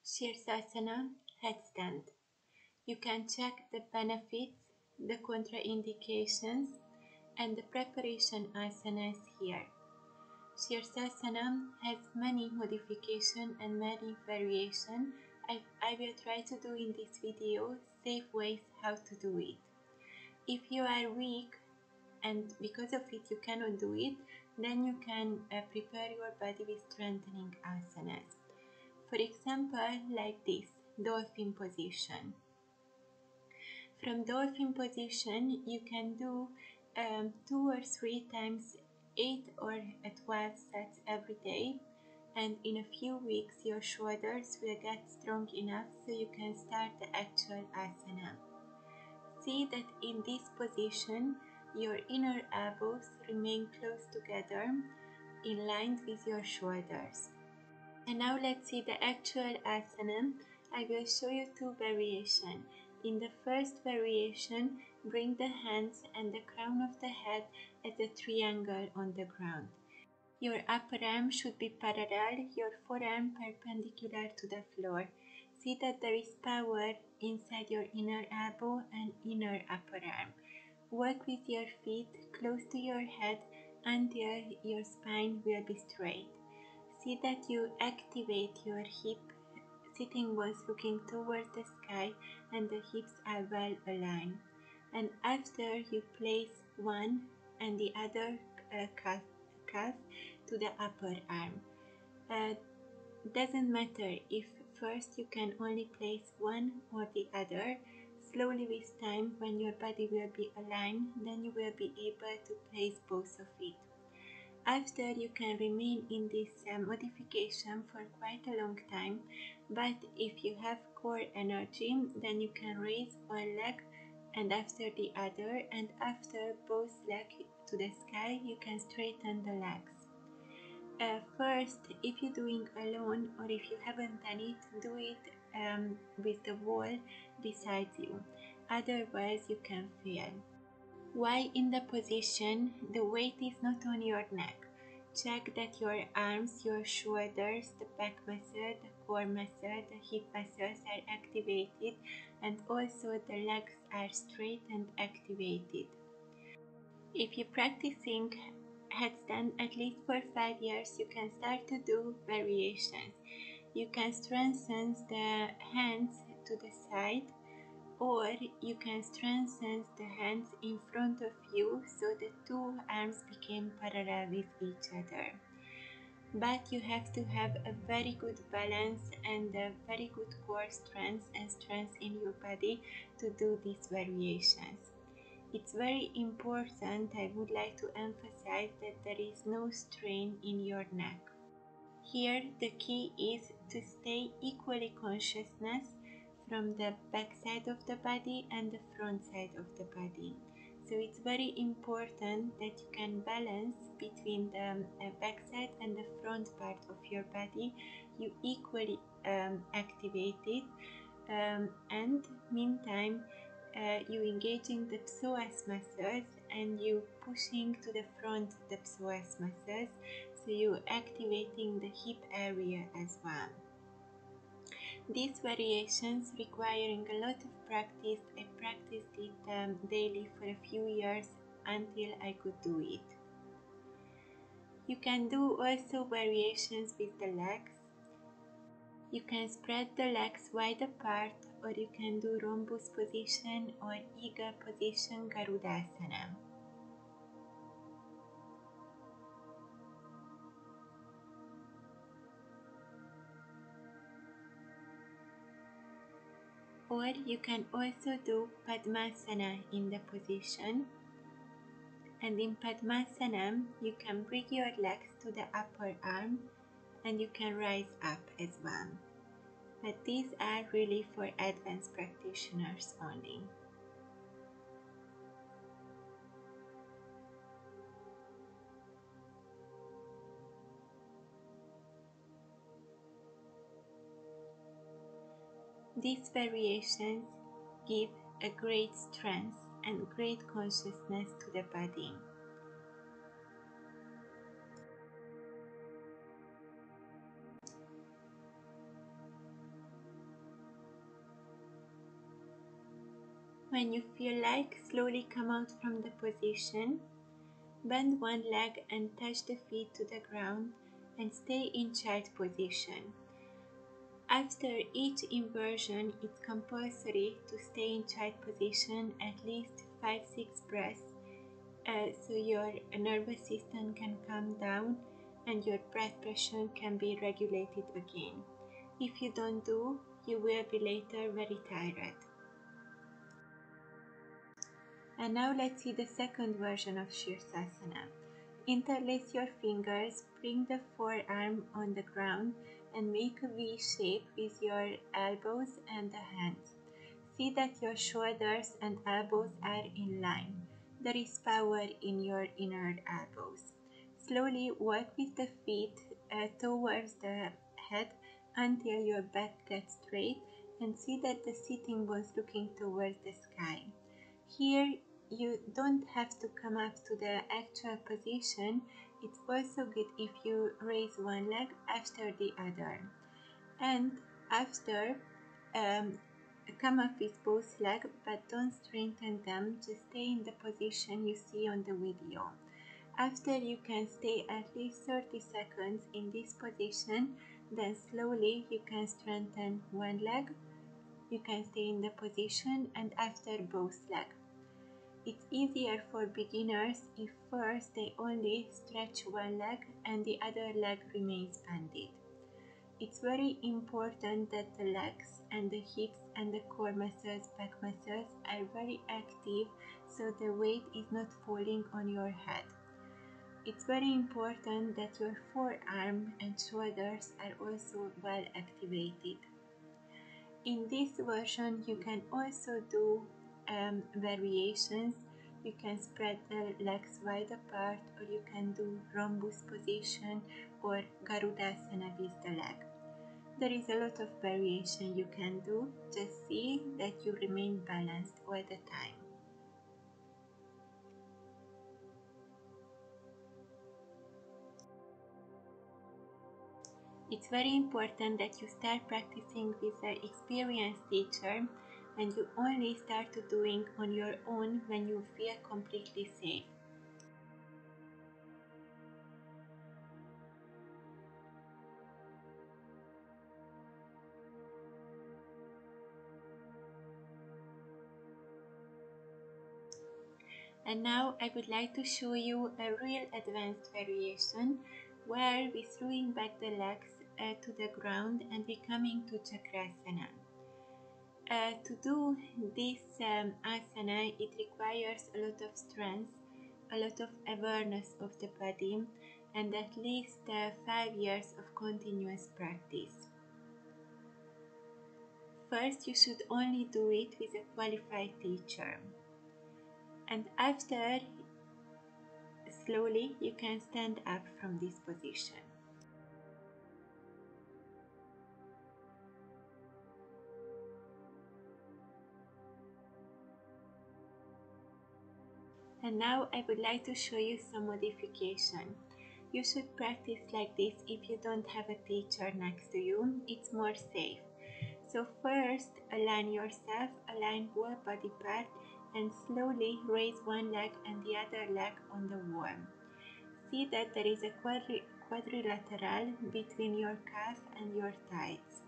Asana, headstand. You can check the benefits, the contraindications, and the preparation asanas here. Asana has many modifications and many variations. I will try to do in this video safe ways how to do it. If you are weak and because of it you cannot do it, then you can prepare your body with strengthening asanas. For example, like this, dolphin position. From dolphin position, you can do 2 or 3 times 8 or 12 sets every day, and in a few weeks your shoulders will get strong enough so you can start the actual asana. See that in this position your inner elbows remain close together in line with your shoulders. And now let's see the actual asana. I will show you 2 variations. In the first variation, bring the hands and the crown of the head as a triangle on the ground. Your upper arm should be parallel, your forearm perpendicular to the floor. See that there is power inside your inner elbow and inner upper arm. Work with your feet close to your head until your spine will be straight. See that you activate your hip, sitting bones looking towards the sky and the hips are well aligned. And after you place one and the other calf to the upper arm. Doesn't matter if first you can only place one or the other. Slowly with time, when your body will be aligned, then you will be able to place both of it. After, you can remain in this modification for quite a long time, but if you have core energy, then you can raise one leg and after the other, and after both legs to the sky, you can straighten the legs. First, if you're doing alone or if you haven't done it, do it with the wall beside you. Otherwise, you can fail. While in the position, the weight is not on your neck. Check that your arms, your shoulders, the back muscle, the core muscle, the hip muscles are activated, and also the legs are straight and activated. If you're practicing headstand at least for 5 years, you can start to do variations. You can strengthen the hands to the side, or you can strengthen the hands in front of you so the 2 arms became parallel with each other. But you have to have a very good balance and a very good core strength and strength in your body to do these variations. It's very important, I would like to emphasize that there is no strain in your neck. Here the key is to stay equally consciousness from the back side of the body and the front side of the body. So it's very important that you can balance between the back side and the front part of your body. You equally activate it, and meantime you engaging the psoas muscles and you pushing to the front the psoas muscles, so you activating the hip area as well. These variations requiring a lot of practice. I practiced it daily for a few years until I could do it. You can do also variations with the legs. You can spread the legs wide apart, or you can do rhombus position or eagle position, Garudasana. Or you can also do Padmasana in the position. And in Padmasana, you can bring your legs to the upper arm and you can rise up as well. But these are really for advanced practitioners only. These variations give a great strength and great consciousness to the body. When you feel like, slowly come out from the position, bend one leg and touch the feet to the ground and stay in child position. After each inversion, it's compulsory to stay in child position at least 5-6 breaths so your nervous system can calm down and your breath pressure can be regulated again. If you don't do, you will be later very tired. And now let's see the second version of Shirsasana. Interlace your fingers, bring the forearm on the ground and make a V shape with your elbows and the hands. See that your shoulders and elbows are in line. There is power in your inner elbows. Slowly walk with the feet towards the head until your back gets straight and see that the sitting bones looking towards the sky. Here you don't have to come up to the actual position. It's also good if you raise one leg after the other. And after, come up with both legs, but don't strengthen them. Just stay in the position you see on the video. After you can stay at least 30 seconds in this position, then slowly you can strengthen one leg. You can stay in the position and after both legs. It's easier for beginners if first they only stretch one leg and the other leg remains bended. It's very important that the legs and the hips and the core muscles, back muscles are very active so the weight is not falling on your head. It's very important that your forearm and shoulders are also well activated. In this version you can also do variations. You can spread the legs wide apart, or you can do rhombus position or Garudasana with the leg. There is a lot of variation you can do. Just see that you remain balanced all the time. It's very important that you start practicing with an experienced teacher and you only start to doing on your own when you feel completely safe. And now I would like to show you a real advanced variation where we're throwing back the legs to the ground and we're coming to Chakrasana. To do this asana, it requires a lot of strength, a lot of awareness of the body, and at least 5 years of continuous practice. First, you should only do it with a qualified teacher. And after, slowly, you can stand up from this position. And now I would like to show you some modification. You should practice like this if you don't have a teacher next to you. It's more safe. So first, align yourself, align whole body part, and slowly raise one leg and the other leg on the wall. See that there is a quadrilateral between your calf and your thighs.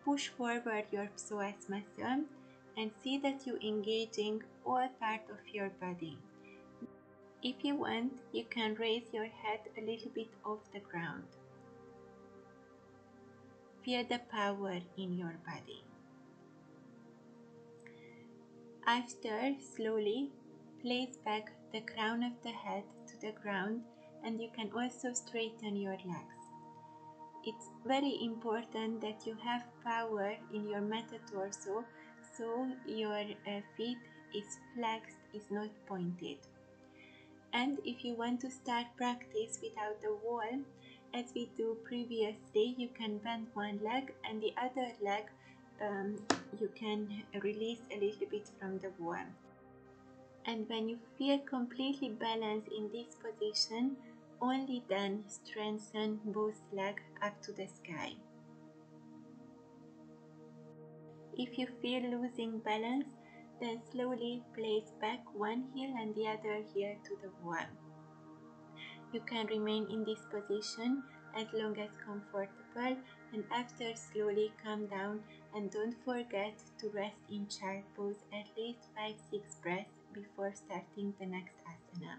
Push forward your psoas muscle and see that you engaging all part of your body. If you want, you can raise your head a little bit off the ground. Feel the power in your body. After, slowly place back the crown of the head to the ground and you can also straighten your legs. It's very important that you have power in your metatarso so your feet is flexed, is not pointed. And if you want to start practice without the wall, as we do previously, you can bend one leg and the other leg you can release a little bit from the wall. And when you feel completely balanced in this position, only then strengthen both legs up to the sky. If you feel losing balance, then slowly place back one heel and the other heel to the wall. You can remain in this position as long as comfortable, and after slowly come down, and don't forget to rest in child pose at least 5-6 breaths before starting the next asana.